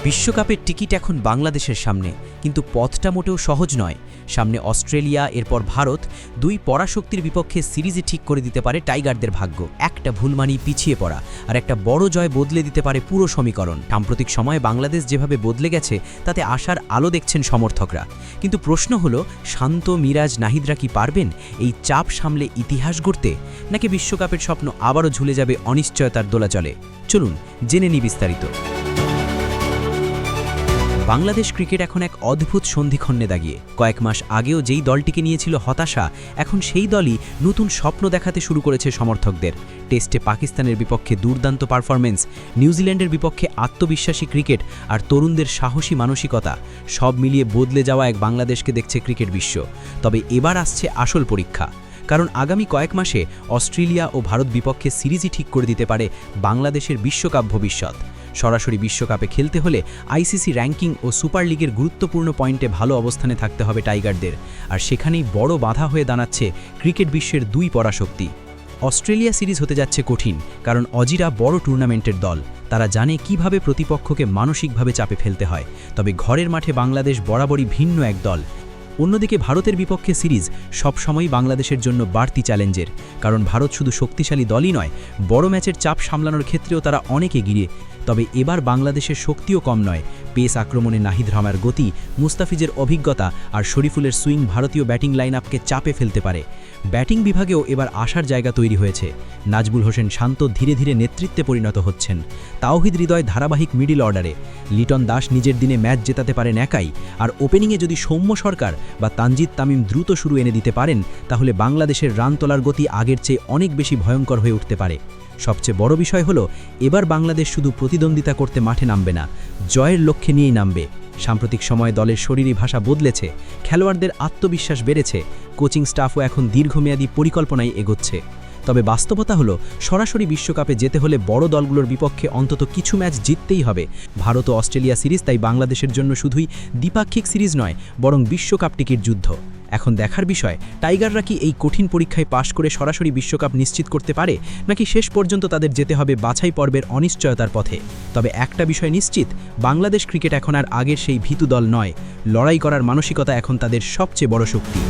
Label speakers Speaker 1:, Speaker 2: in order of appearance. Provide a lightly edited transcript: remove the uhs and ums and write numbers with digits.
Speaker 1: বিশ্বকাপের টিকিট এখন বাংলাদেশের সামনে, কিন্তু পথটা মোটেও সহজ নয়। সামনে অস্ট্রেলিয়া, এরপর ভারত, দুই পরাশক্তির বিপক্ষে সিরিজে ঠিক করে দিতে পারে টাইগারদের ভাগ্য। একটা ভুল মানেই পিছিয়ে পড়া, আর একটা বড় জয় বদলে দিতে পারে পুরো সমীকরণ। সাম্প্রতিক সময়ে বাংলাদেশ যেভাবে বদলে গেছে তাতে আশার আলো দেখছেন সমর্থকরা। কিন্তু প্রশ্ন হলো, শান্ত, মিরাজ, নাহিদরা কি পারবেন এই চাপ সামলে ইতিহাস গড়তে, নাকি বিশ্বকাপের স্বপ্ন আবারও ঝুলে যাবে অনিশ্চয়তার দোলাচলে? চলুন জেনে নিই বিস্তারিত। বাংলাদেশ ক্রিকেট এখন এক অদ্ভুত সন্ধিক্ষণে দাঁড়িয়ে। কয়েক মাস আগেও যেই দলটিকে নিয়েছিল হতাশা, এখন সেই দলই নতুন স্বপ্ন দেখাতে শুরু করেছে সমর্থকদের। টেস্টে পাকিস্তানের বিপক্ষে দুর্দান্ত পারফরমেন্স, নিউজিল্যান্ডের বিপক্ষে আত্মবিশ্বাসী ক্রিকেট আর তরুণদের সাহসী মানসিকতা, সব মিলিয়ে বদলে যাওয়া এক বাংলাদেশকে দেখছে ক্রিকেট বিশ্ব। তবে এবার আসছে আসল পরীক্ষা, কারণ আগামী কয়েক মাসে অস্ট্রেলিয়া ও ভারত বিপক্ষে সিরিজই ঠিক করে দিতে পারে বাংলাদেশের বিশ্বকাপ ভবিষ্যৎ। সরাসরি বিশ্বকাপে খেলতে হলে আইসিসি র্যাঙ্কিং ও সুপার লিগের গুরুত্বপূর্ণ পয়েন্টে ভালো অবস্থানে থাকতে হবে টাইগারদের, আর সেখানেই বড় বাধা হয়ে দাঁড়াচ্ছে ক্রিকেট বিশ্বের দুই পরাশক্তি। অস্ট্রেলিয়া সিরিজ হতে যাচ্ছে কঠিন, কারণ অজিরা বড় টুর্নামেন্টের দল, তারা জানে কিভাবে প্রতিপক্ষকে মানসিকভাবে চাপে ফেলতে হয়। তবে ঘরের মাঠে বাংলাদেশ বরাবরই ভিন্ন এক দল। অন্যদিকে ভারতের বিপক্ষে সিরিজ সবসময়ই বাংলাদেশের জন্য বাড়তি চ্যালেঞ্জের, কারণ ভারত শুধু শক্তিশালী দলই নয়, বড় ম্যাচের চাপ সামলানোর ক্ষেত্রেও তারা অনেক এগিয়ে। তবে এবার বাংলাদেশের শক্তিও কম নয়। পেস আক্রমণে নাহিদ রানার গতি, মুস্তাফিজের অভিজ্ঞতা আর শরীফুলের সুইং ভারতীয় ব্যাটিং লাইনআপকে চাপে ফেলতে পারে। ব্যাটিং বিভাগেও এবার আশার জায়গা তৈরি হয়েছে। নাজবুল হোসেন শান্ত ধীরে ধীরে নেতৃত্বে পরিণত হচ্ছেন। তাওহিদ হৃদয় ধারাবাহিক মিডল অর্ডারে। লিটন দাস নিজের দিনে ম্যাচ জেতাতে পারেন একাই। আর ওপেনিংয়ে যদি সৌম্য সরকার বা তানজিদ তামিম দ্রুত শুরু এনে দিতে পারেন, তাহলে বাংলাদেশের রান তোলার গতি আগের চেয়ে অনেক বেশি ভয়ঙ্কর হয়ে উঠতে পারে। সবচেয়ে বড় বিষয় হলো, এবার বাংলাদেশ শুধু প্রতিদ্বন্দ্বিতা করতে মাঠে নামবে না, জয়ের লক্ষ্যে নিয়েই নামবে। সাম্প্রতিক সময়ে দলের শরীরী ভাষা বদলেছে, খেলোয়াড়দের আত্মবিশ্বাস বেড়েছে, কোচিং স্টাফও এখন দীর্ঘমেয়াদী পরিকল্পনায় এগোচ্ছে। তবে বাস্তবতা হলো, সরাসরি বিশ্বকাপে যেতে হলে বড় দলগুলোর বিপক্ষে অন্তত কিছু ম্যাচ জিততেই হবে। ভারত ও অস্ট্রেলিয়া সিরিজ তাই বাংলাদেশের জন্য শুধুই দ্বিপাক্ষিক সিরিজ নয়, বরং বিশ্বকাপ টিকিট যুদ্ধ। এখন দেখার বিষয়, টাইগাররা কি এই কঠিন পরীক্ষায় পাশ করে সরাসরি বিশ্বকাপ নিশ্চিত করতে পারে, নাকি শেষ পর্যন্ত তাদের যেতে হবে বাছাই পর্বের অনিশ্চয়তার পথে। তবে একটা বিষয় নিশ্চিত, বাংলাদেশ ক্রিকেট এখন আর আগের সেই ভীতু দল নয়। লড়াই করার মানসিকতা এখন তাদের সবচেয়ে বড় শক্তি।